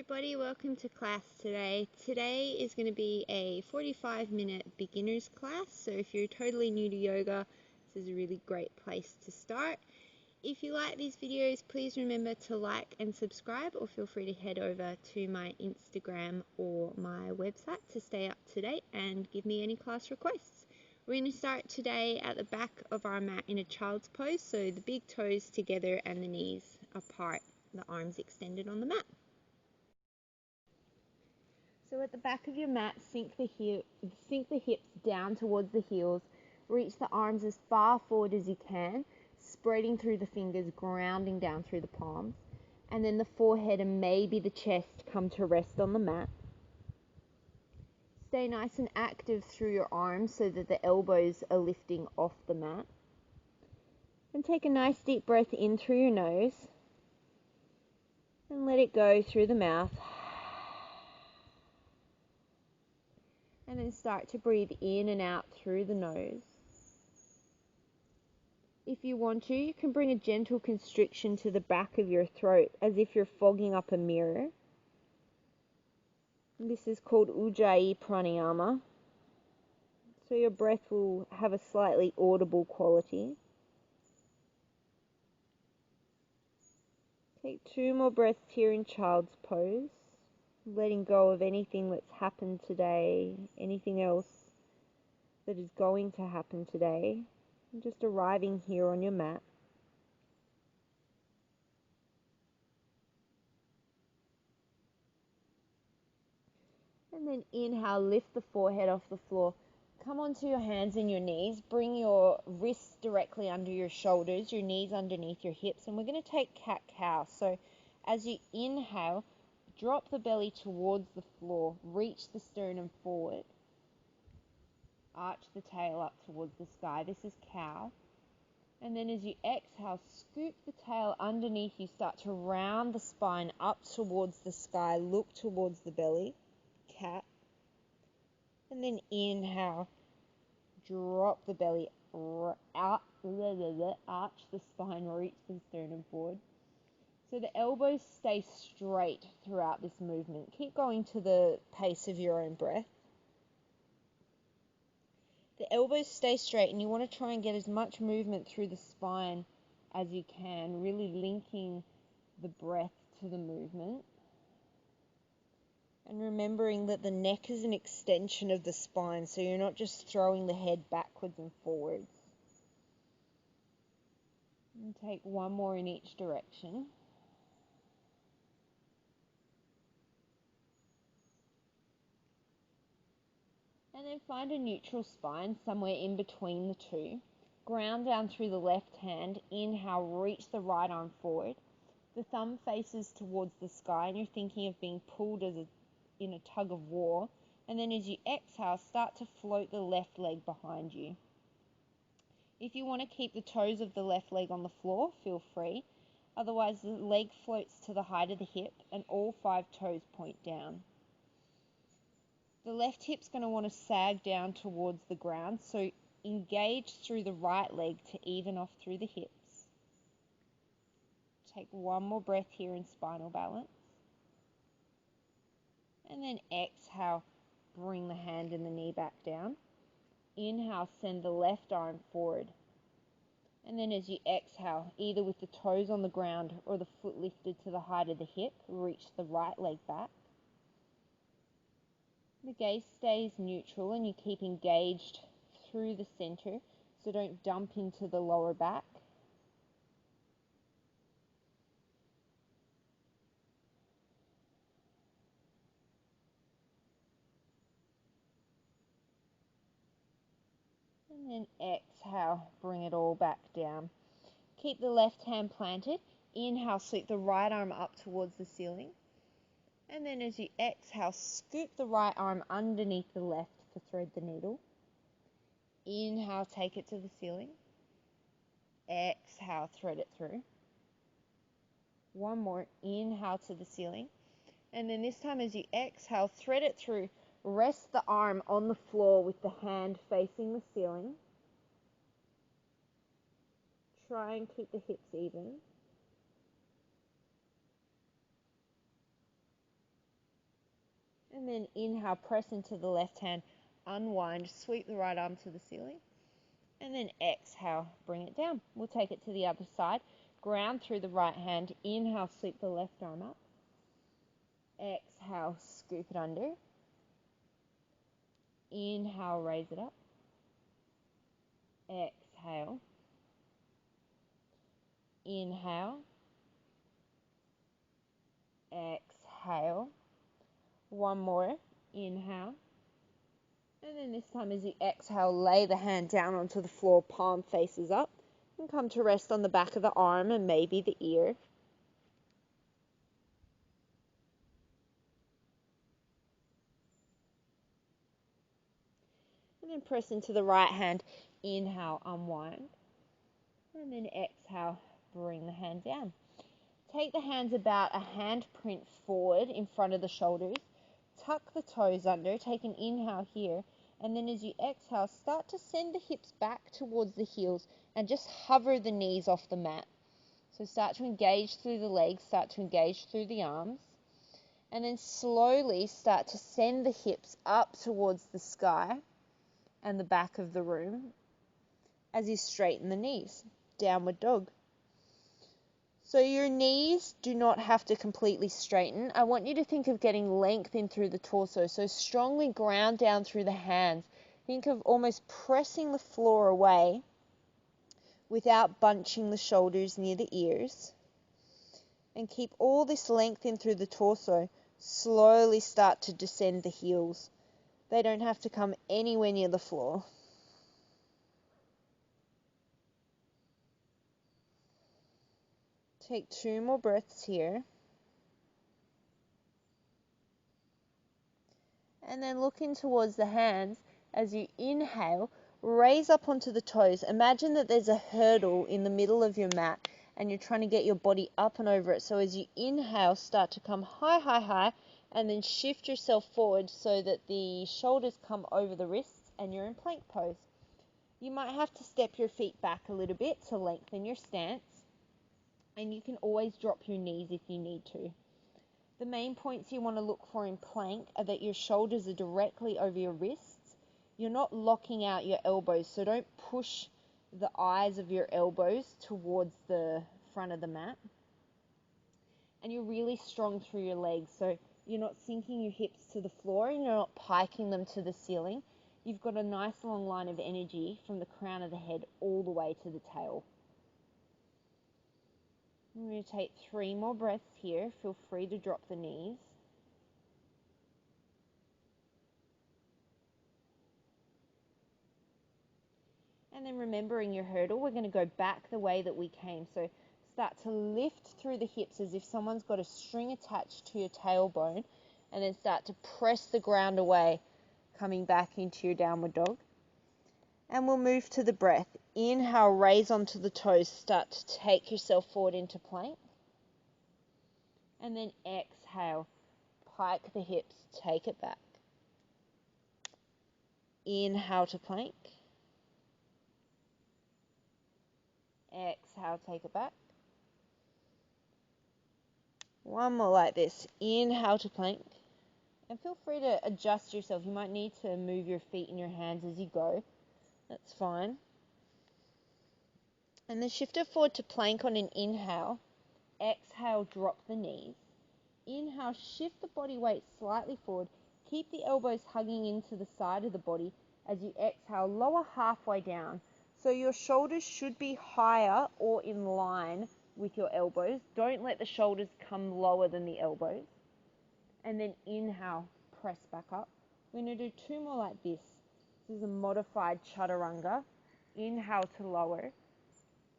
everybody, welcome to class today. Today is going to be a 45-minute beginner's class, so if you're totally new to yoga, this is a really great place to start. If you like these videos, please remember to like and subscribe, or feel free to head over to my Instagram or my website to stay up to date and give me any class requests. We're going to start today at the back of our mat in a child's pose, so the big toes together and the knees apart, the arms extended on the mat. So at the back of your mat, sink the hips down towards the heels, reach the arms as far forward as you can, spreading through the fingers, grounding down through the palms, and then the forehead and maybe the chest come to rest on the mat. Stay nice and active through your arms so that the elbows are lifting off the mat. And take a nice deep breath in through your nose and let it go through the mouth. And then start to breathe in and out through the nose. If you want to, you can bring a gentle constriction to the back of your throat as if you're fogging up a mirror. This is called Ujjayi Pranayama. So your breath will have a slightly audible quality. Take 2 more breaths here in child's pose, letting go of anything that's happened today, anything else that is going to happen today, and just arriving here on your mat. And then inhale, lift the forehead off the floor. Come onto your hands and your knees. Bring your wrists directly under your shoulders, your knees underneath your hips. And we're going to take cat-cow. So as you inhale, drop the belly towards the floor. Reach the sternum forward. Arch the tail up towards the sky. This is cow. And then as you exhale, scoop the tail underneath you. Start to round the spine up towards the sky. Look towards the belly. Cat. And then inhale, drop the belly out, arch the spine, reach the sternum forward. So the elbows stay straight throughout this movement. Keep going to the pace of your own breath. The elbows stay straight, and you want to try and get as much movement through the spine as you can, really linking the breath to the movement. And remembering that the neck is an extension of the spine, so you're not just throwing the head backwards and forwards. And take 1 more in each direction. And then find a neutral spine somewhere in between the two. Ground down through the left hand. Inhale, reach the right arm forward. The thumb faces towards the sky, and you're thinking of being pulled in a tug of war. And then as you exhale, start to float the left leg behind you. If you want to keep the toes of the left leg on the floor, feel free. Otherwise, the leg floats to the height of the hip and all 5 toes point down. The left hip's going to want to sag down towards the ground, so engage through the right leg to even off through the hips. Take 1 more breath here in spinal balance. And then exhale, bring the hand and the knee back down. Inhale, send the left arm forward. And then as you exhale, either with the toes on the ground or the foot lifted to the height of the hip, reach the right leg back. The gaze stays neutral and you keep engaged through the center, so don't dump into the lower back. And then exhale, bring it all back down. Keep the left hand planted. Inhale, sweep the right arm up towards the ceiling. And then as you exhale, scoop the right arm underneath the left to thread the needle. Inhale, take it to the ceiling. Exhale, thread it through. 1 more. Inhale to the ceiling. And then this time as you exhale, thread it through. Rest the arm on the floor with the hand facing the ceiling. Try and keep the hips even. And then inhale, press into the left hand, unwind, sweep the right arm to the ceiling. And then exhale, bring it down. We'll take it to the other side. Ground through the right hand. Inhale, sweep the left arm up. Exhale, scoop it under. Inhale, raise it up. Exhale. Inhale. Exhale. One more. Inhale. And then this time as you exhale, lay the hand down onto the floor, palm faces up. And come to rest on the back of the arm and maybe the ear. And then press into the right hand. Inhale, unwind. And then exhale, bring the hand down. Take the hands about a handprint forward in front of the shoulders. Tuck the toes under. Take an inhale here. And then as you exhale, start to send the hips back towards the heels and just hover the knees off the mat. So start to engage through the legs, start to engage through the arms. And then slowly start to send the hips up towards the sky and the back of the room as you straighten the knees. Downward dog. So your knees do not have to completely straighten. I want you to think of getting length in through the torso. So strongly ground down through the hands. Think of almost pressing the floor away without bunching the shoulders near the ears. And keep all this length in through the torso. Slowly start to descend the heels. They don't have to come anywhere near the floor. Take 2 more breaths here. And then looking towards the hands, as you inhale, raise up onto the toes. Imagine that there's a hurdle in the middle of your mat and you're trying to get your body up and over it. So as you inhale, start to come high, high, high, and then shift yourself forward so that the shoulders come over the wrists and you're in plank pose. You might have to step your feet back a little bit to lengthen your stance. And you can always drop your knees if you need to. The main points you want to look for in plank are that your shoulders are directly over your wrists. You're not locking out your elbows, so don't push the eyes of your elbows towards the front of the mat. And you're really strong through your legs, so you're not sinking your hips to the floor and you're not piking them to the ceiling. You've got a nice long line of energy from the crown of the head all the way to the tail. I'm going to take 3 more breaths here. Feel free to drop the knees. And then remembering your hurdle, we're going to go back the way that we came. So start to lift through the hips as if someone's got a string attached to your tailbone. And then start to press the ground away, coming back into your downward dog. And we'll move to the breath. Inhale, raise onto the toes. Start to take yourself forward into plank. And then exhale, pike the hips, take it back. Inhale to plank. Exhale, take it back. One more like this. Inhale to plank. And feel free to adjust yourself. You might need to move your feet and your hands as you go. That's fine. And then shift it forward to plank on an inhale. Exhale, drop the knees. Inhale, shift the body weight slightly forward. Keep the elbows hugging into the side of the body. As you exhale, lower halfway down. So your shoulders should be higher or in line with your elbows. Don't let the shoulders come lower than the elbows. And then inhale, press back up. We're going to do 2 more like this. This is a modified chaturanga. Inhale to lower.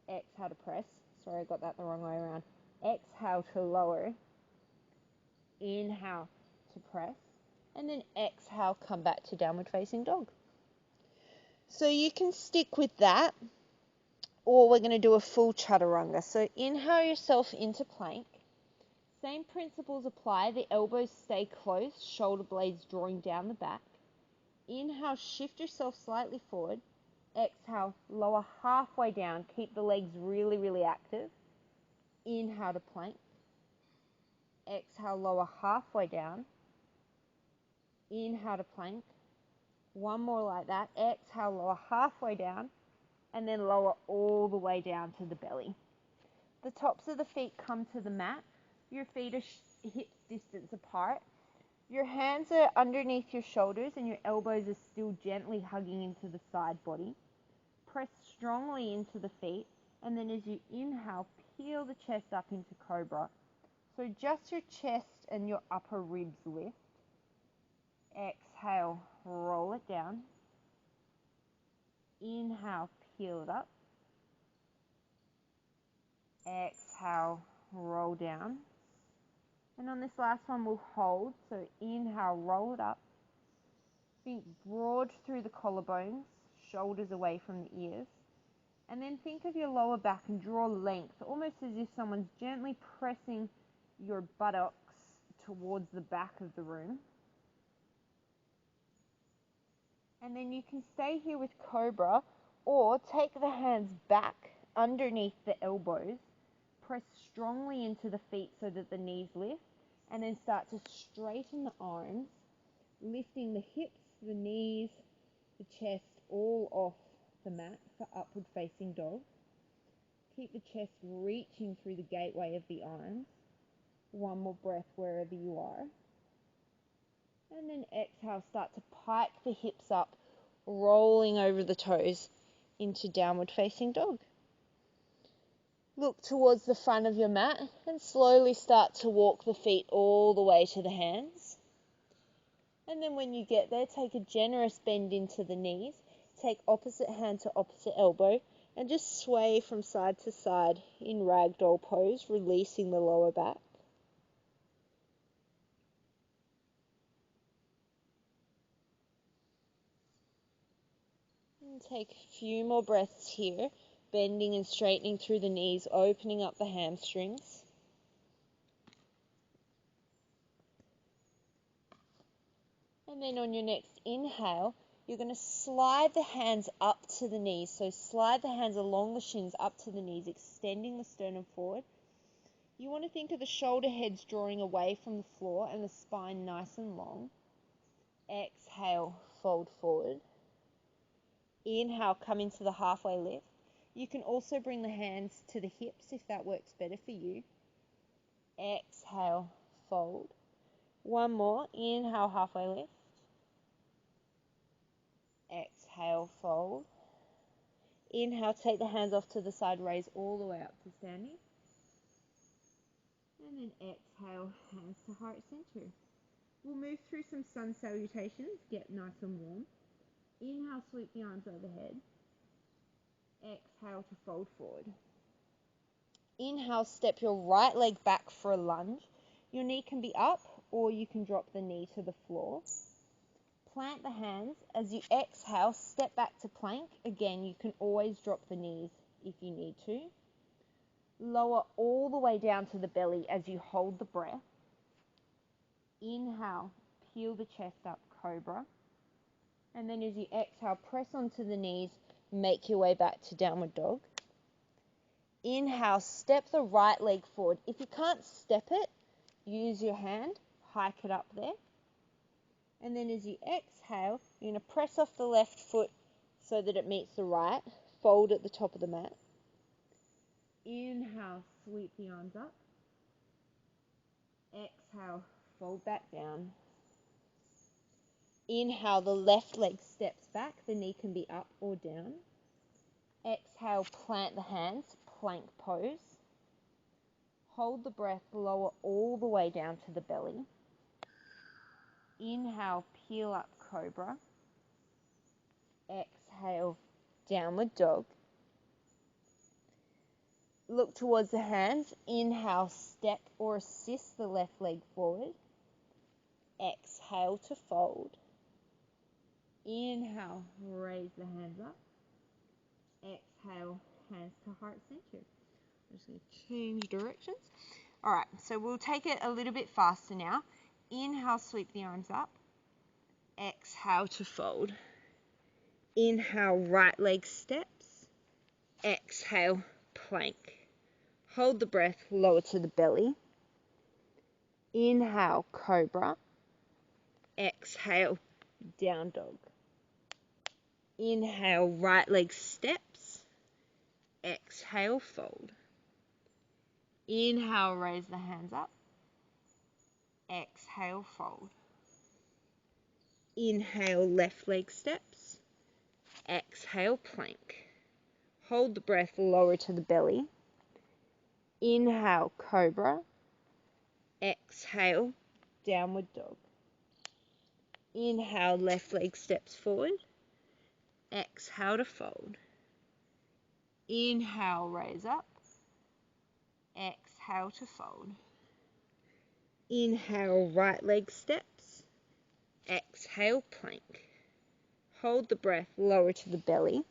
Exhale to press. Sorry, I got that the wrong way around. Exhale to lower. Inhale to press. And then exhale, come back to downward facing dog. So you can stick with that, or we're going to do a full chaturanga. So inhale yourself into plank. Same principles apply. The elbows stay close, shoulder blades drawing down the back. Inhale, shift yourself slightly forward. Exhale, lower halfway down. Keep the legs really, really active. Inhale to plank. Exhale, lower halfway down. Inhale to plank. One more like that. Exhale, lower halfway down, and then lower all the way down to the belly. The tops of the feet come to the mat. Your feet are hips distance apart. Your hands are underneath your shoulders and your elbows are still gently hugging into the side body. Press strongly into the feet, and then as you inhale, peel the chest up into cobra. So just your chest and your upper ribs lift. Exhale, roll it down. Inhale, peel it up. Exhale, roll down. And on this last one, we'll hold. So inhale, roll it up. Think broad through the collarbones, shoulders away from the ears. And then think of your lower back and draw length, almost as if someone's gently pressing your buttocks towards the back of the room. And then you can stay here with cobra, or take the hands back underneath the elbows, press strongly into the feet so that the knees lift, and then start to straighten the arms, lifting the hips, the knees, the chest all off the mat for upward facing dog. Keep the chest reaching through the gateway of the arms. One more breath wherever you are. And then exhale, start to pike the hips up, rolling over the toes into downward facing dog. Look towards the front of your mat and slowly start to walk the feet all the way to the hands. And then when you get there, take a generous bend into the knees. Take opposite hand to opposite elbow and just sway from side to side in ragdoll pose, releasing the lower back. And take a few more breaths here, bending and straightening through the knees, opening up the hamstrings. And then on your next inhale, you're going to slide the hands up to the knees. So slide the hands along the shins up to the knees, extending the sternum forward. You want to think of the shoulder heads drawing away from the floor and the spine nice and long. Exhale, fold forward. Inhale, come into the halfway lift. You can also bring the hands to the hips if that works better for you. Exhale, fold. One more. Inhale, halfway lift. Exhale, fold. Inhale, take the hands off to the side, raise all the way up to standing. And then exhale, hands to heart center. We'll move through some sun salutations, get nice and warm. Inhale, sweep the arms overhead. Exhale to fold forward. Inhale, step your right leg back for a lunge. Your knee can be up or you can drop the knee to the floor. Plant the hands. As you exhale, step back to plank. Again, you can always drop the knees if you need to. Lower all the way down to the belly as you hold the breath. Inhale, peel the chest up, cobra. And then as you exhale, press onto the knees, make your way back to downward dog. Inhale, step the right leg forward. If you can't step it, use your hand, hike it up there. And then as you exhale, you're going to press off the left foot so that it meets the right. Fold at the top of the mat. Inhale, sweep the arms up. Exhale, fold back down. Inhale, the left leg steps back. The knee can be up or down. Exhale, plant the hands, plank pose. Hold the breath, lower all the way down to the belly. Inhale, peel up, cobra. Exhale, downward dog. Look towards the hands. Inhale, step or assist the left leg forward. Exhale to fold. Inhale, raise the hands up. Exhale, hands to heart center. I'm just going to change directions. All right, so we'll take it a little bit faster now. Inhale, sweep the arms up. Exhale to fold. Inhale, right leg steps. Exhale, plank. Hold the breath, lower to the belly. Inhale, cobra. Exhale, down dog. Inhale, right leg steps. Exhale, fold. Inhale, raise the hands up. Exhale, fold. Inhale, left leg steps. Exhale, plank. Hold the breath, lower to the belly. Inhale, cobra. Exhale, downward dog. Inhale, left leg steps forward. Exhale to fold. Inhale, raise up. Exhale to fold. Inhale, right leg steps. Exhale, plank. Hold the breath, lower to the belly.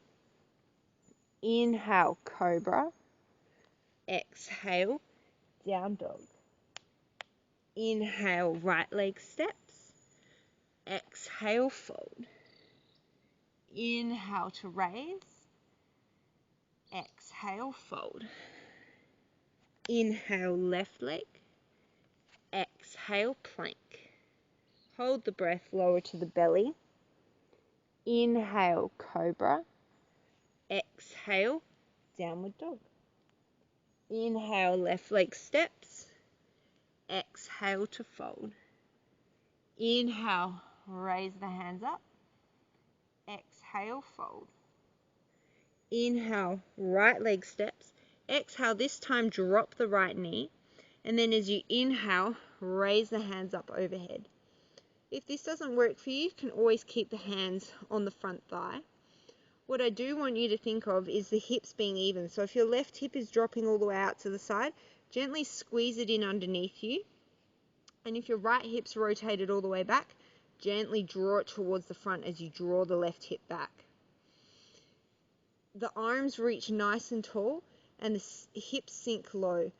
Inhale, cobra. Exhale, down dog. Inhale, right leg steps. Exhale, fold. Inhale to raise. Exhale, fold. Inhale, left leg. Exhale, plank. Hold the breath, lower to the belly. Inhale, cobra. Exhale, downward dog. Inhale, left leg steps. Exhale to fold. Inhale, raise the hands up. Exhale, fold. Inhale, right leg steps. Exhale, this time drop the right knee. And then as you inhale, raise the hands up overhead. If this doesn't work for you, you can always keep the hands on the front thigh. What I do want you to think of is the hips being even. So if your left hip is dropping all the way out to the side, gently squeeze it in underneath you. And if your right hip's rotated all the way back, gently draw it towards the front as you draw the left hip back. The arms reach nice and tall and the hips sink low.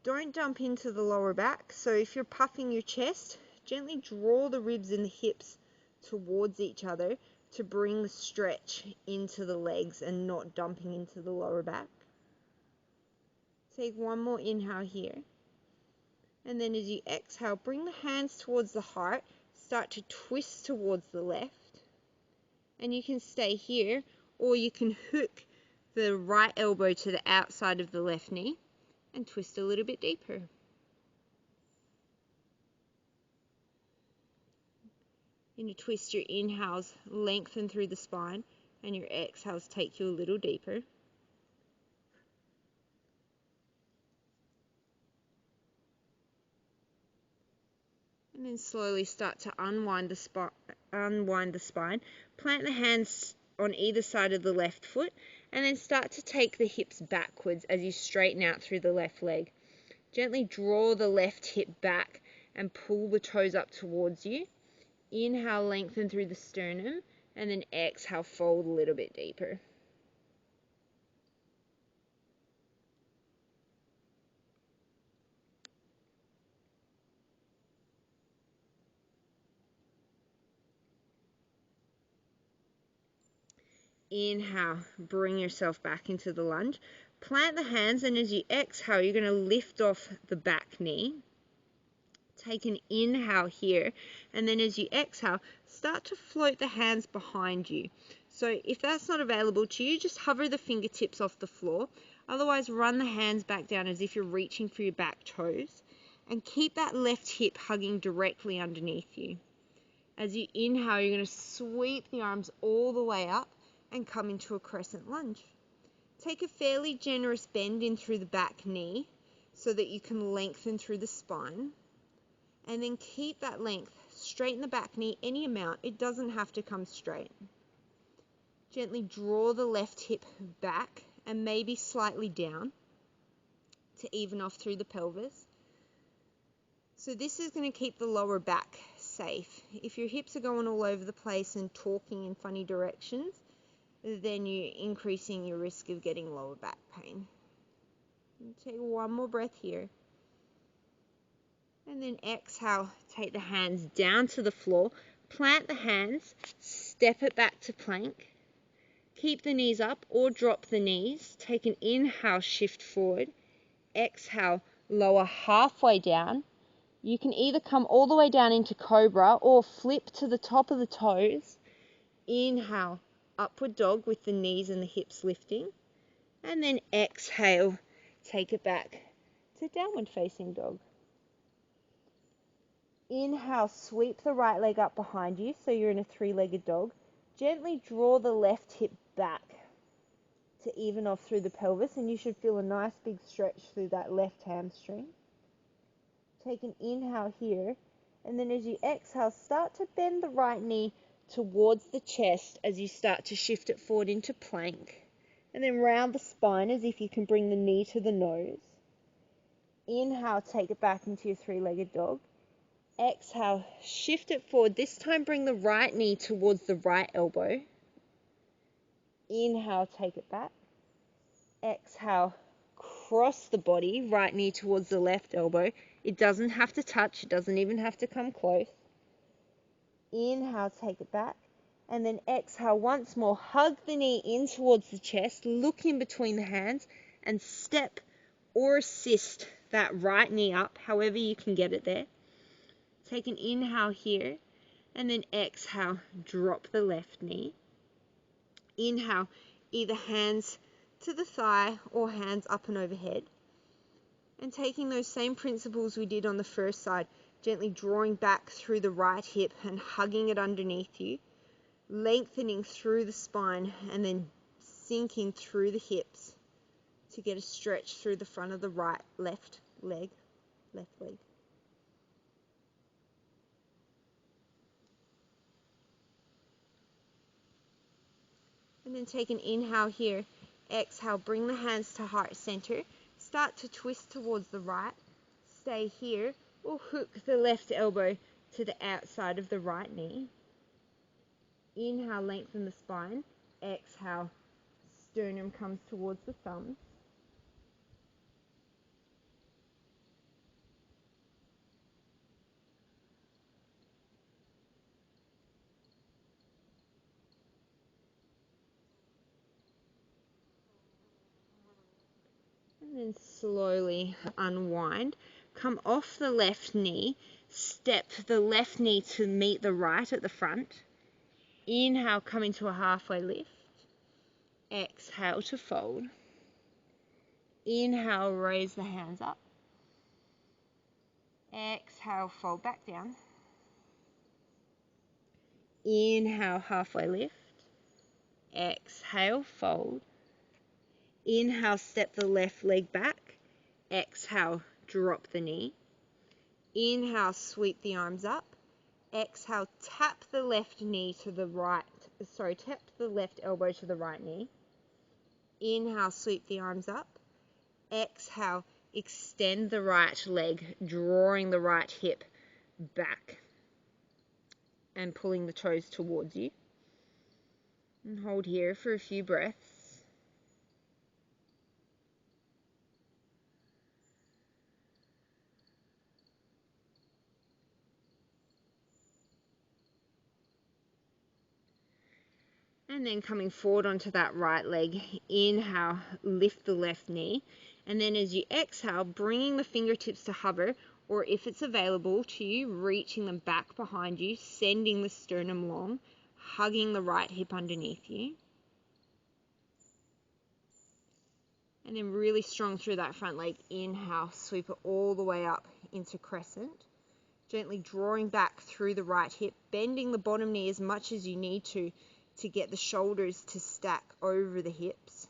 Don't dump into the lower back. So if you're puffing your chest, gently draw the ribs and the hips towards each other to bring the stretch into the legs and not dumping into the lower back. Take one more inhale here. And then as you exhale, bring the hands towards the heart. Start to twist towards the left. And you can stay here, or you can hook the right elbow to the outside of the left knee and twist a little bit deeper. In a twist, your inhales lengthen through the spine and your exhales take you a little deeper. And then slowly start to unwind the spine. Plant the hands on either side of the left foot and then start to take the hips backwards as you straighten out through the left leg. Gently draw the left hip back and pull the toes up towards you. Inhale, lengthen through the sternum, and then exhale, fold a little bit deeper. Inhale, bring yourself back into the lunge. Plant the hands, and as you exhale, you're going to lift off the back knee. Take an inhale here, and then as you exhale, start to float the hands behind you. So if that's not available to you, just hover the fingertips off the floor. Otherwise, run the hands back down as if you're reaching for your back toes. And keep that left hip hugging directly underneath you. As you inhale, you're going to sweep the arms all the way up and come into a crescent lunge. Take a fairly generous bend in through the back knee so that you can lengthen through the spine. And then keep that length. Straighten the back knee any amount. It doesn't have to come straight. Gently draw the left hip back and maybe slightly down to even off through the pelvis. So this is going to keep the lower back safe. If your hips are going all over the place and talking in funny directions, then you're increasing your risk of getting lower back pain. Take one more breath here. And then exhale, take the hands down to the floor, plant the hands, step it back to plank, keep the knees up or drop the knees, take an inhale, shift forward, exhale, lower halfway down, You can either come all the way down into cobra or flip to the top of the toes. Inhale, upward dog with the knees and the hips lifting. And then exhale, take it back to downward facing dog. Inhale, sweep the right leg up behind you so you're in a three-legged dog. Gently draw the left hip back to even off through the pelvis, and you should feel a nice big stretch through that left hamstring. Take an inhale here, and then as you exhale, start to bend the right knee towards the chest as you start to shift it forward into plank. And then round the spine as if you can bring the knee to the nose. Inhale, take it back into your three-legged dog. Exhale, shift it forward. This time bring the right knee towards the right elbow. Inhale, take it back. Exhale, cross the body, right knee towards the left elbow. It doesn't have to touch, it doesn't even have to come close. Inhale, take it back. And then exhale once more, hug the knee in towards the chest, look in between the hands, and step or assist that right knee up, however you can get it there. Take an inhale here, and then exhale, drop the left knee. Inhale, either hands to the thigh or hands up and overhead. And taking those same principles we did on the first side, gently drawing back through the right hip and hugging it underneath you, lengthening through the spine and then sinking through the hips to get a stretch through the front of the left leg. And then take an inhale here. Exhale, bring the hands to heart center. Start to twist towards the right. Stay here or hook the left elbow to the outside of the right knee. Inhale, lengthen the spine. Exhale, sternum comes towards the thumbs. And then slowly unwind. Come off the left knee. Step the left knee to meet the right at the front. Inhale, come into a halfway lift. Exhale to fold. Inhale, raise the hands up. Exhale, fold back down. Inhale, halfway lift. Exhale, fold. Inhale, step the left leg back. Exhale, drop the knee. Inhale, sweep the arms up. Exhale, tap the left knee to the right. Tap the left elbow to the right knee. Inhale, sweep the arms up. Exhale, extend the right leg, drawing the right hip back and pulling the toes towards you. And hold here for a few breaths. And then coming forward onto that right leg, inhale, lift the left knee. And then as you exhale, bringing the fingertips to hover, or if it's available to you, reaching them back behind you, sending the sternum long, hugging the right hip underneath you. And then really strong through that front leg. Inhale, sweep it all the way up into crescent. Gently drawing back through the right hip, bending the bottom knee as much as you need to get the shoulders to stack over the hips.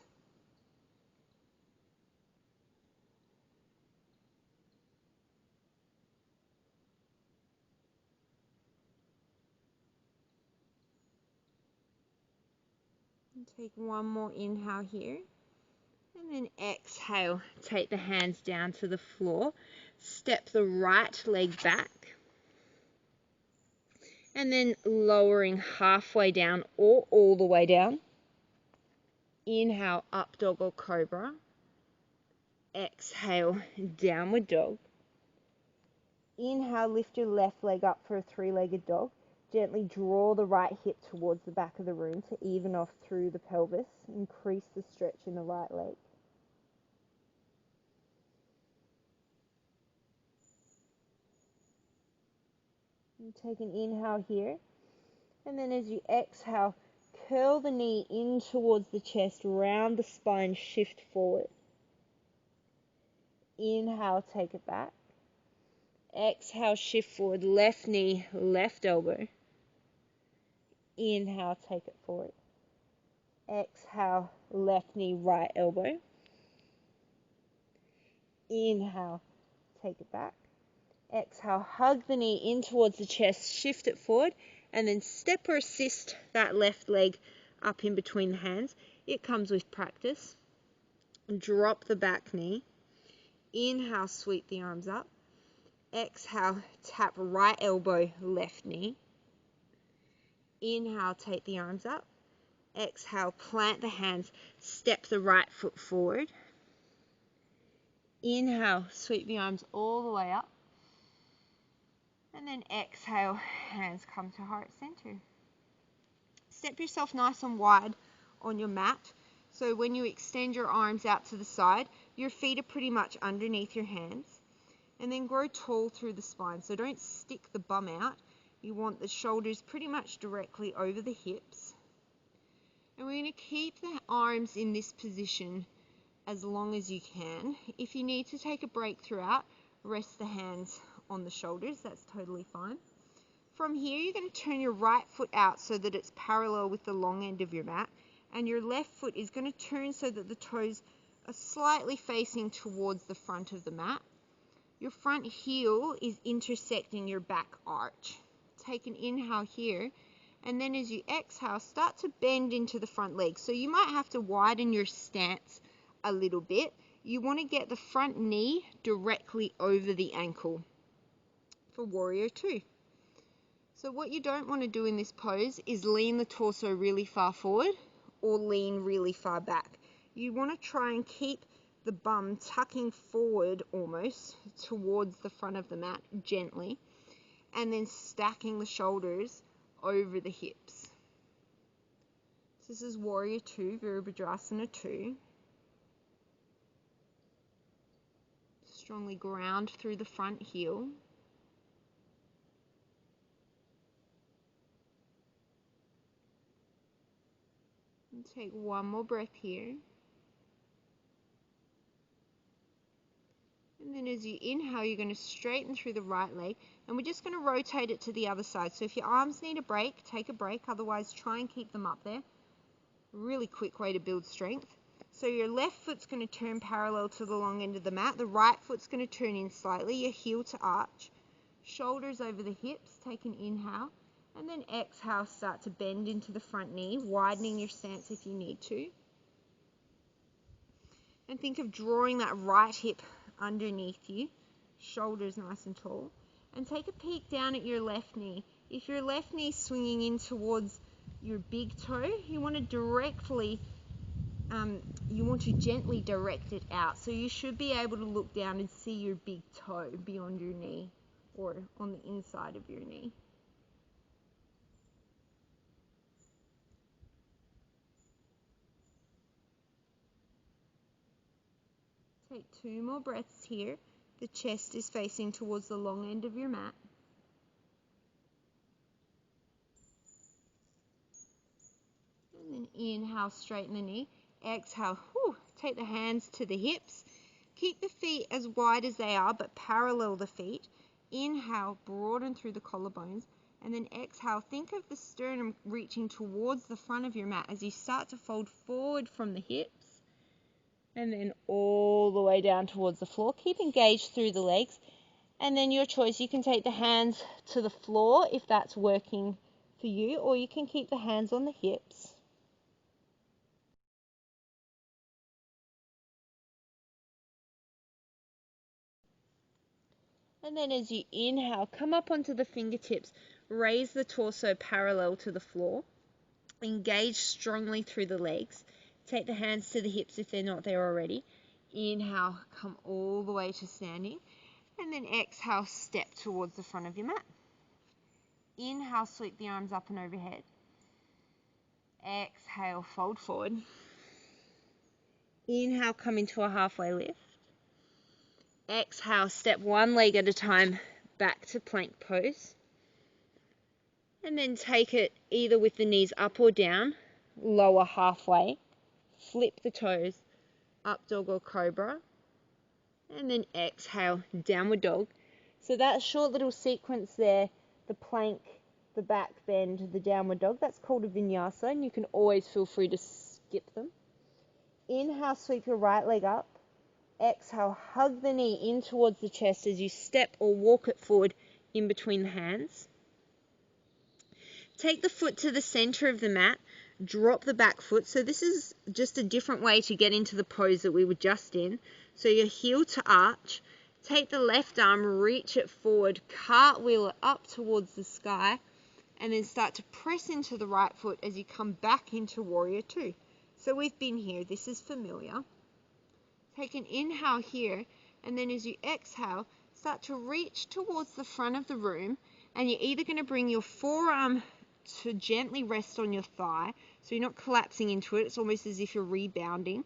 And take one more inhale here. And then exhale, take the hands down to the floor. Step the right leg back. And then lowering halfway down or all the way down. Inhale, up dog or cobra. Exhale, downward dog. Inhale, lift your left leg up for a three-legged dog. Gently draw the right hip towards the back of the room to even off through the pelvis. Increase the stretch in the right leg. And take an inhale here. And then as you exhale, curl the knee in towards the chest, round the spine, shift forward. Inhale, take it back. Exhale, shift forward, left knee, left elbow. Inhale, take it forward. Exhale, left knee, right elbow. Inhale, take it back. Exhale, hug the knee in towards the chest, shift it forward, and then step or assist that left leg up in between the hands. It comes with practice. Drop the back knee. Inhale, sweep the arms up. Exhale, tap right elbow, left knee. Inhale, take the arms up. Exhale, plant the hands, step the right foot forward. Inhale, sweep the arms all the way up. And then exhale, hands come to heart center. Step yourself nice and wide on your mat. So when you extend your arms out to the side, your feet are pretty much underneath your hands. And then grow tall through the spine. So don't stick the bum out. You want the shoulders pretty much directly over the hips. And we're going to keep the arms in this position as long as you can. If you need to take a break throughout, rest the hands on the shoulders. That's totally fine. From here, you're going to turn your right foot out so that it's parallel with the long end of your mat. And your left foot is going to turn so that the toes are slightly facing towards the front of the mat. Your front heel is intersecting your back arch. Take an inhale here. And then as you exhale, start to bend into the front leg. So you might have to widen your stance a little bit. You want to get the front knee directly over the ankle for warrior two. So what you don't want to do in this pose is lean the torso really far forward or lean really far back. You want to try and keep the bum tucking forward almost towards the front of the mat gently, and then stacking the shoulders over the hips. So this is warrior two, Virabhadrasana 2. Strongly ground through the front heel. And take one more breath here. And then as you inhale, you're going to straighten through the right leg. And we're just going to rotate it to the other side. So if your arms need a break, take a break. Otherwise, try and keep them up there. Really quick way to build strength. So your left foot's going to turn parallel to the long end of the mat. The right foot's going to turn in slightly. Your heel to arch. Shoulders over the hips. Take an inhale. And then exhale, start to bend into the front knee, widening your stance if you need to. And think of drawing that right hip underneath you, shoulders nice and tall. And take a peek down at your left knee. If your left knee is swinging in towards your big toe, you want to gently direct it out. So you should be able to look down and see your big toe beyond your knee or on the inside of your knee. Take 2 more breaths here. The chest is facing towards the long end of your mat. And then inhale, straighten the knee. Exhale, take the hands to the hips. Keep the feet as wide as they are, but parallel the feet. Inhale, broaden through the collarbones. And then exhale, think of the sternum reaching towards the front of your mat as you start to fold forward from the hips. And then all the way down towards the floor. Keep engaged through the legs. And then your choice, you can take the hands to the floor if that's working for you, or you can keep the hands on the hips. And then as you inhale, come up onto the fingertips. Raise the torso parallel to the floor. Engage strongly through the legs. Take the hands to the hips if they're not there already. Inhale, come all the way to standing. And then exhale, step towards the front of your mat. Inhale, sweep the arms up and overhead. Exhale, fold forward. Inhale, come into a halfway lift. Exhale, step one leg at a time back to plank pose. And then take it either with the knees up or down, lower halfway, flip the toes, up dog or cobra, and then exhale, downward dog. So that short little sequence there, the plank, the back bend, the downward dog, that's called a vinyasa, and you can always feel free to skip them. Inhale, sweep your right leg up. Exhale, hug the knee in towards the chest as you step or walk it forward in between the hands. Take the foot to the center of the mat, drop the back foot. So this is just a different way to get into the pose that we were just in. So your heel to arch, take the left arm, reach it forward, cartwheel it up towards the sky, and then start to press into the right foot as you come back into warrior two. So we've been here, this is familiar. Take an inhale here, and then as you exhale, start to reach towards the front of the room, and you're either going to bring your forearm to gently rest on your thigh, so you're not collapsing into it, it's almost as if you're rebounding,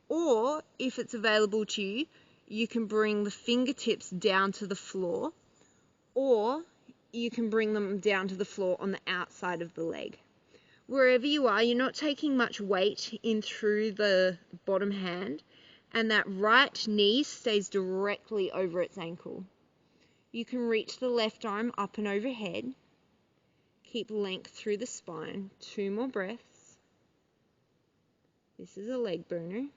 or if it's available to you, you can bring the fingertips down to the floor, or you can bring them down to the floor on the outside of the leg. Wherever you are, you're not taking much weight in through the bottom hand, and that right knee stays directly over its ankle. You can reach the left arm up and overhead. Keep length through the spine. 2 more breaths. This is a leg burner.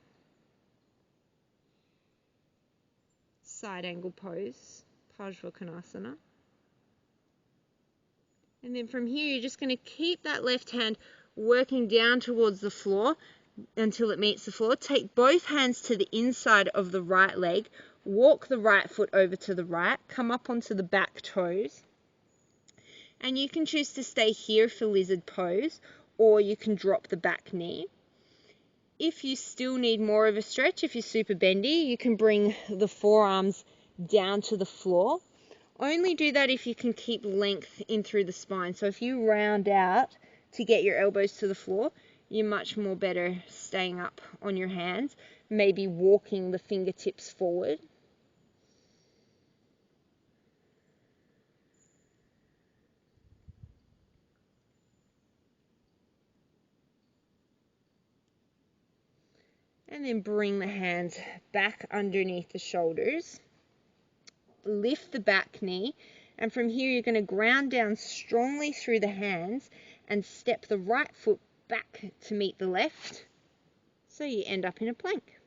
Side angle pose, Parsvakonasana. And then from here, you're just going to keep that left hand working down towards the floor until it meets the floor. Take both hands to the inside of the right leg. Walk the right foot over to the right. Come up onto the back toes. And you can choose to stay here for lizard pose, or you can drop the back knee. If you still need more of a stretch, if you're super bendy, you can bring the forearms down to the floor. Only do that if you can keep length in through the spine. So if you round out to get your elbows to the floor, you're much more better staying up on your hands, maybe walking the fingertips forward. And then bring the hands back underneath the shoulders. Lift the back knee, and from here you're going to ground down strongly through the hands and step the right foot back to meet the left, so you end up in a plank.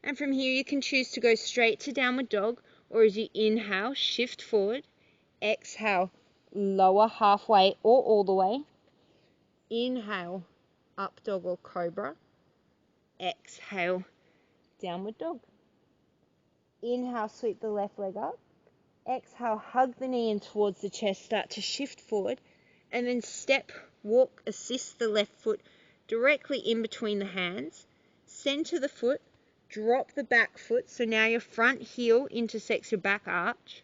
And from here you can choose to go straight to downward dog, or as you inhale, shift forward, exhale, lower halfway or all the way, inhale, up dog or cobra, exhale, downward dog. Inhale, sweep the left leg up. Exhale, hug the knee in towards the chest, start to shift forward, and then step, walk, assist the left foot directly in between the hands. Center the foot, drop the back foot, so now your front heel intersects your back arch.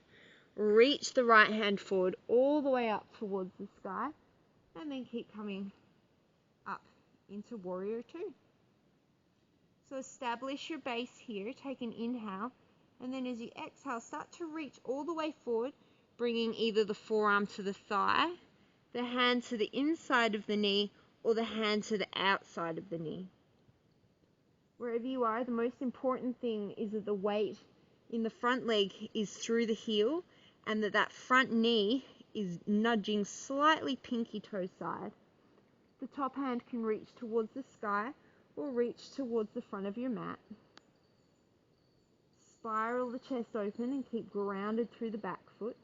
Reach the right hand forward all the way up towards the sky, and then keep coming up into warrior two. So establish your base here, take an inhale, and then as you exhale, start to reach all the way forward, bringing either the forearm to the thigh, the hand to the inside of the knee, or the hand to the outside of the knee. Wherever you are, the most important thing is that the weight in the front leg is through the heel, and that front knee is nudging slightly pinky toe side. The top hand can reach towards the sky or reach towards the front of your mat. Spiral the chest open and keep grounded through the back foot.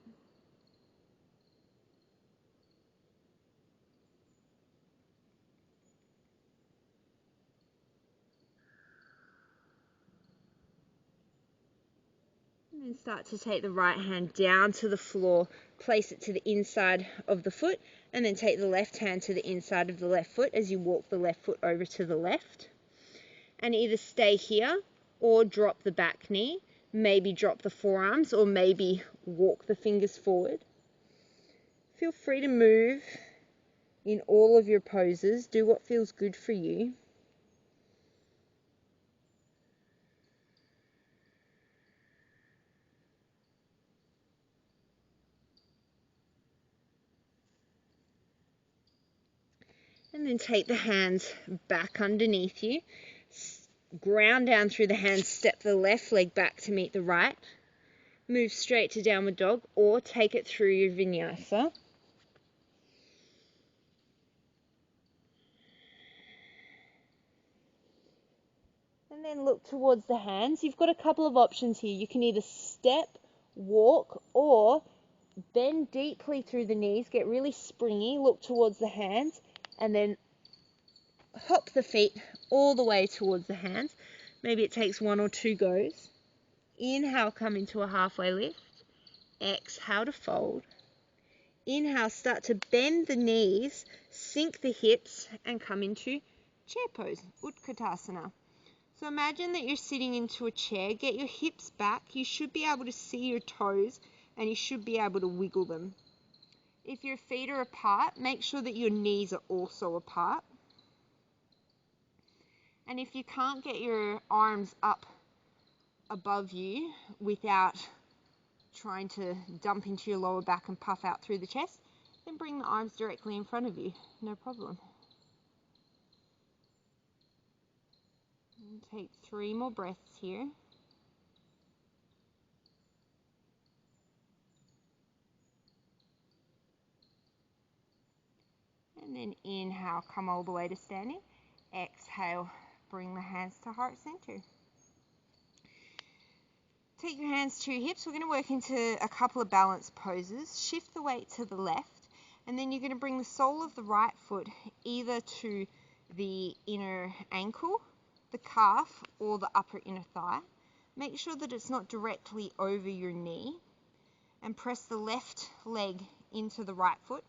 And then start to take the right hand down to the floor, place it to the inside of the foot, and then take the left hand to the inside of the left foot as you walk the left foot over to the left. And either stay here or drop the back knee, maybe drop the forearms, or maybe walk the fingers forward. Feel free to move in all of your poses. Do what feels good for you. And then take the hands back underneath you. Ground down through the hands, step the left leg back to meet the right. Move straight to downward dog or take it through your vinyasa. And then look towards the hands. You've got a couple of options here. You can either step, walk, or bend deeply through the knees, get really springy, look towards the hands, and then hop the feet all the way towards the hands. Maybe it takes 1 or 2 goes. Inhale, come into a halfway lift. Exhale to fold. Inhale, start to bend the knees, sink the hips, and come into chair pose, Utkatasana. So imagine that you're sitting into a chair. Get your hips back. You should be able to see your toes, and you should be able to wiggle them. If your feet are apart, make sure that your knees are also apart. And if you can't get your arms up above you without trying to dump into your lower back and puff out through the chest, then bring the arms directly in front of you. No problem. And take 3 more breaths here. And then inhale, come all the way to standing. Exhale, bring the hands to heart center. Take your hands to your hips. We're going to work into a couple of balance poses. Shift the weight to the left, and then you're going to bring the sole of the right foot either to the inner ankle, the calf, or the upper inner thigh. Make sure that it's not directly over your knee, and press the left leg into the right foot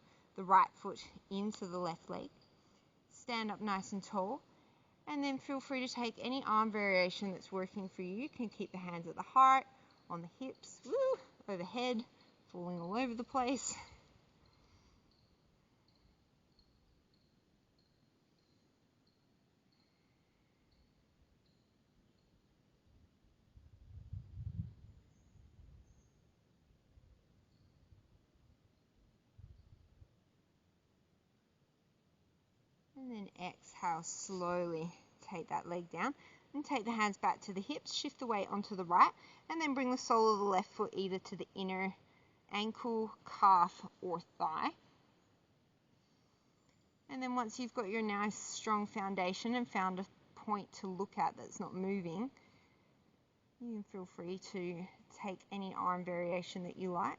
into the left leg. Stand up nice and tall, and then feel free to take any arm variation that's working for you. You can keep the hands at the heart, on the hips, overhead, falling all over the place. And then exhale, slowly take that leg down and take the hands back to the hips, shift the weight onto the right, and then bring the sole of the left foot either to the inner ankle, calf, or thigh. And then once you've got your nice strong foundation and found a point to look at that's not moving, you can feel free to take any arm variation that you like.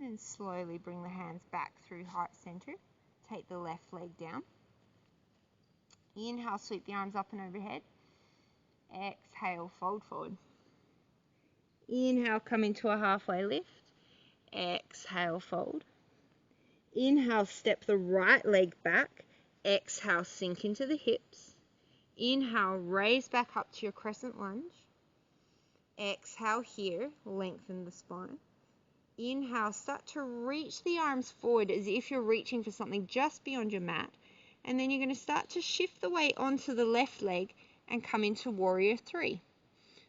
And then slowly bring the hands back through heart center. Take the left leg down. Inhale, sweep the arms up and overhead. Exhale, fold forward. Inhale, come into a halfway lift. Exhale, fold. Inhale, step the right leg back. Exhale, sink into the hips. Inhale, raise back up to your crescent lunge. Exhale here, lengthen the spine. Inhale, start to reach the arms forward as if you're reaching for something just beyond your mat. And then you're going to start to shift the weight onto the left leg and come into warrior 3.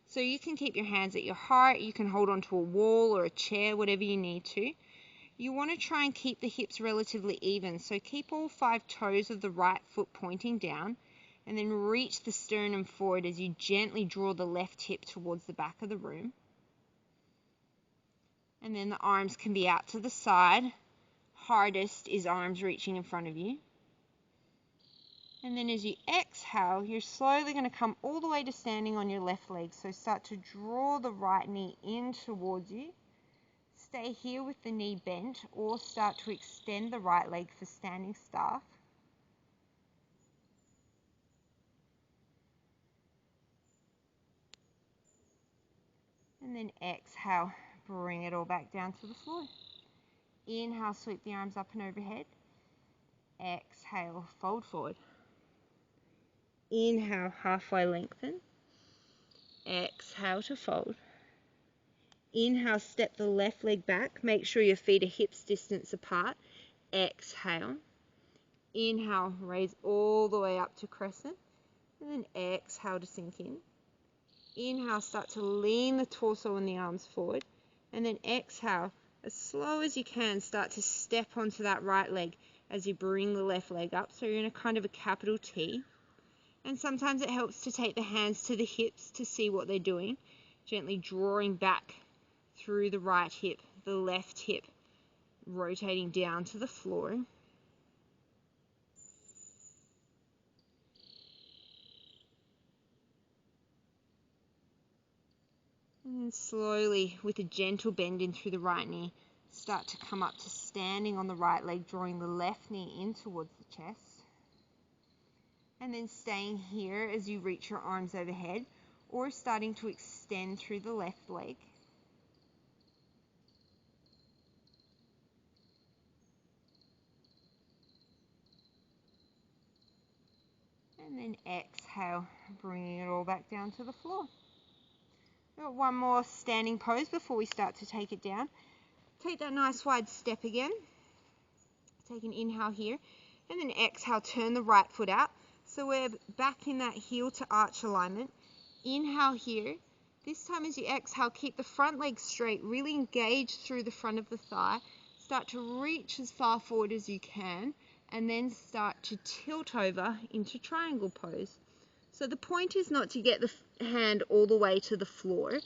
So you can keep your hands at your heart, you can hold onto a wall or a chair, whatever you need to. You want to try and keep the hips relatively even, so keep all 5 toes of the right foot pointing down, and then reach the sternum forward as you gently draw the left hip towards the back of the room. And then the arms can be out to the side. Hardest is arms reaching in front of you. And then as you exhale, you're slowly going to come all the way to standing on your left leg. So start to draw the right knee in towards you. Stay here with the knee bent, or start to extend the right leg for standing staff. And then exhale, bring it all back down to the floor. Inhale, sweep the arms up and overhead. Exhale, fold forward. Inhale, halfway lengthen. Exhale to fold. Inhale, step the left leg back. Make sure your feet are hips distance apart. Exhale. Inhale, raise all the way up to crescent. And then exhale to sink in. Inhale, start to lean the torso and the arms forward. And then exhale, as slow as you can, start to step onto that right leg as you bring the left leg up. So you're in a kind of a capital T. And sometimes it helps to take the hands to the hips to see what they're doing. Gently drawing back through the right hip, the left hip, rotating down to the floor. And then slowly, with a gentle bend in through the right knee, start to come up to standing on the right leg, drawing the left knee in towards the chest. And then staying here as you reach your arms overhead, or starting to extend through the left leg. And then exhale, bringing it all back down to the floor. Got one more standing pose before we start to take it down. Take that nice wide step again. Take an inhale here, and then exhale, turn the right foot out. So we're back in that heel to arch alignment. Inhale here. This time as you exhale, keep the front leg straight, really engage through the front of the thigh. Start to reach as far forward as you can, and then start to tilt over into triangle pose. So the point is not to get the hand all the way to the floor.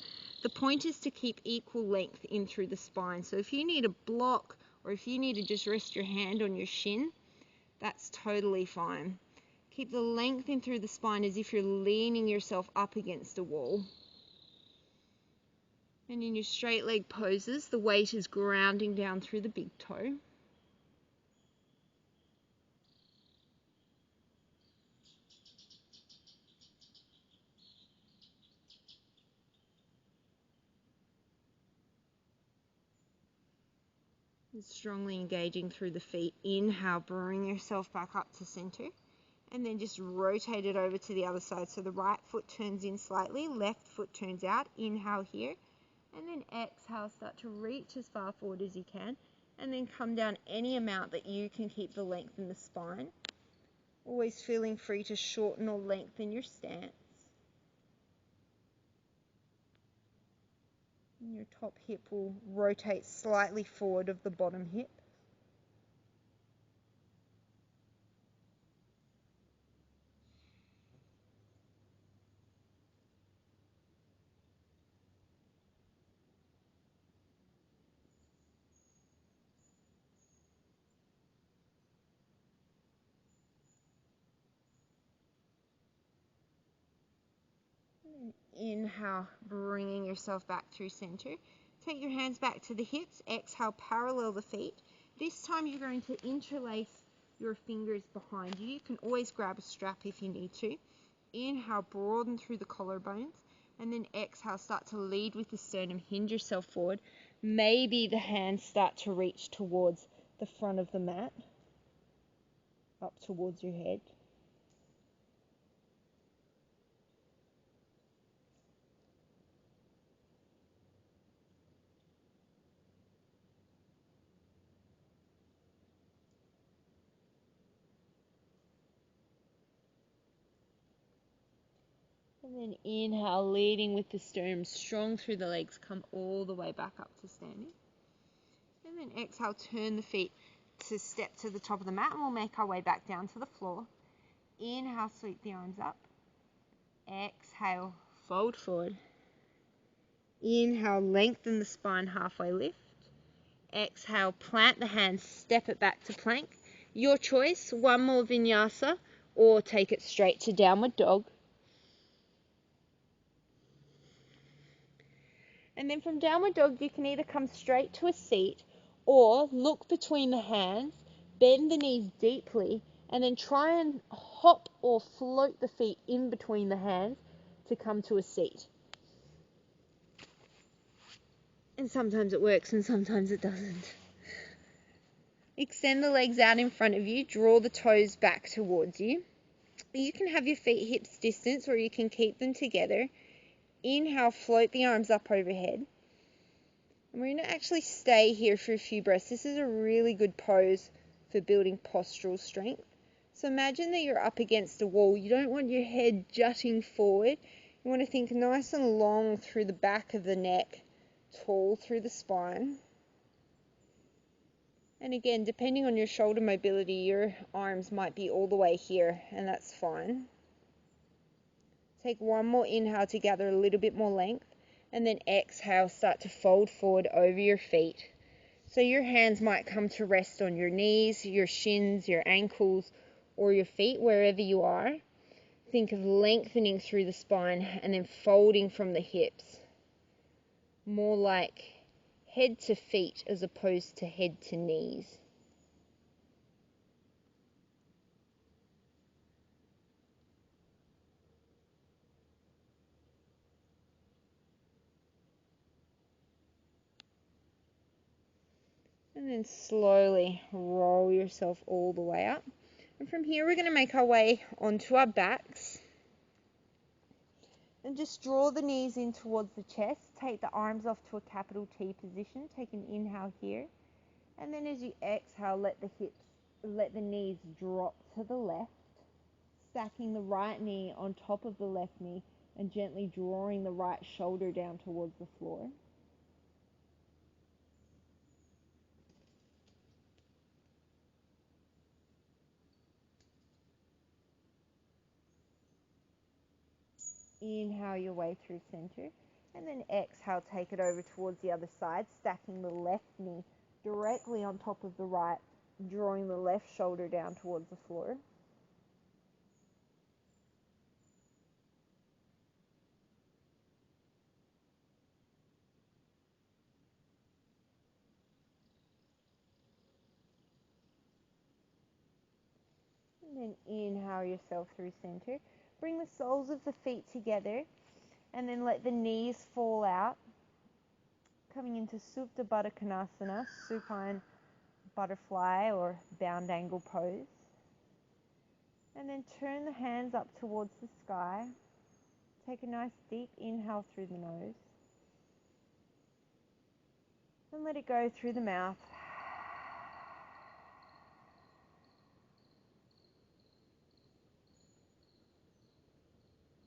The point is to keep equal length in through the spine. So if you need a block, or if you need to just rest your hand on your shin, that's totally fine. Keep the length in through the spine as if you're leaning yourself up against a wall. And in your straight leg poses, the weight is grounding down through the big toe. And strongly engaging through the feet. Inhale, bring yourself back up to center. And then just rotate it over to the other side. So the right foot turns in slightly, left foot turns out. Inhale here. And then exhale, start to reach as far forward as you can. And then come down any amount that you can keep the length in the spine. Always feeling free to shorten or lengthen your stance. And your top hip will rotate slightly forward of the bottom hip. Inhale, bringing yourself back through center. Take your hands back to the hips. Exhale, parallel the feet. This time you're going to interlace your fingers behind you. You can always grab a strap if you need to. Inhale, broaden through the collarbones. And then exhale, start to lead with the sternum. Hinge yourself forward. Maybe the hands start to reach towards the front of the mat, up towards your head. And then inhale, leading with the sternum strong through the legs, come all the way back up to standing. And then exhale, turn the feet to step to the top of the mat, and we'll make our way back down to the floor. Inhale, sweep the arms up. Exhale, fold forward. Inhale, lengthen the spine, halfway lift. Exhale, plant the hands, step it back to plank. Your choice, one more vinyasa, or take it straight to downward dog. And then from downward dog, you can either come straight to a seat or look between the hands, bend the knees deeply, and then try and hop or float the feet in between the hands to come to a seat. And sometimes it works and sometimes it doesn't. Extend the legs out in front of you, draw the toes back towards you. You can have your feet hips distance or you can keep them together. Inhale, float the arms up overhead. And we're going to actually stay here for a few breaths. This is a really good pose for building postural strength. So imagine that you're up against a wall. You don't want your head jutting forward. You want to think nice and long through the back of the neck, tall through the spine. And again, depending on your shoulder mobility, your arms might be all the way here, and that's fine. Take one more inhale to gather a little bit more length, and then exhale, start to fold forward over your feet. So your hands might come to rest on your knees, your shins, your ankles, or your feet, wherever you are. Think of lengthening through the spine and then folding from the hips. More like head to feet as opposed to head to knees. And then slowly roll yourself all the way up. And from here we're going to make our way onto our backs. And just draw the knees in towards the chest. Take the arms off to a capital T position. Take an inhale here. And then as you exhale, let the knees drop to the left. Stacking the right knee on top of the left knee and gently drawing the right shoulder down towards the floor. Inhale your way through center, and then exhale, take it over towards the other side, stacking the left knee directly on top of the right, drawing the left shoulder down towards the floor. And then inhale yourself through center. Bring the soles of the feet together, and then let the knees fall out, coming into Supta Baddha Konasana, supine butterfly or bound angle pose. And then turn the hands up towards the sky. Take a nice deep inhale through the nose. And let it go through the mouth.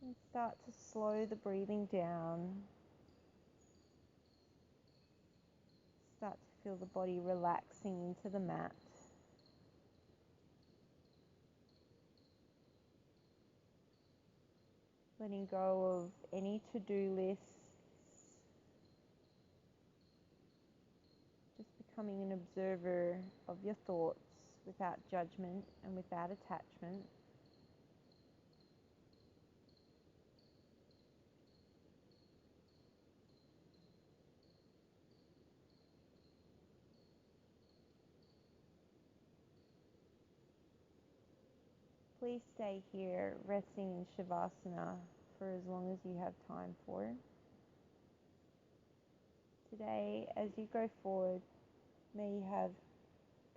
And start to slow the breathing down. Start to feel the body relaxing into the mat. Letting go of any to-do lists. Just becoming an observer of your thoughts without judgment and without attachment. Please stay here, resting in Shavasana for as long as you have time for. Today, as you go forward, may you have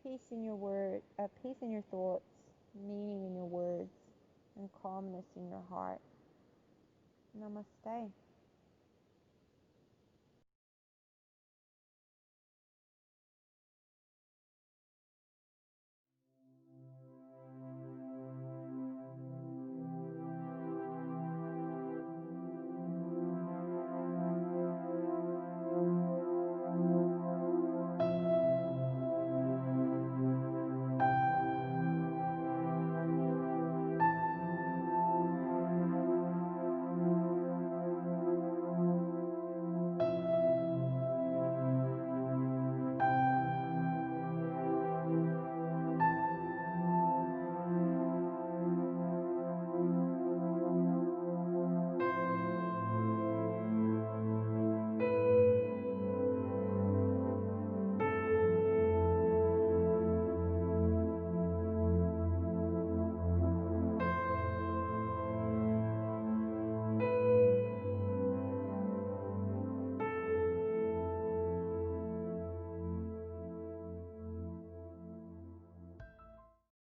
peace in your peace in your thoughts, meaning in your words, and calmness in your heart. Namaste.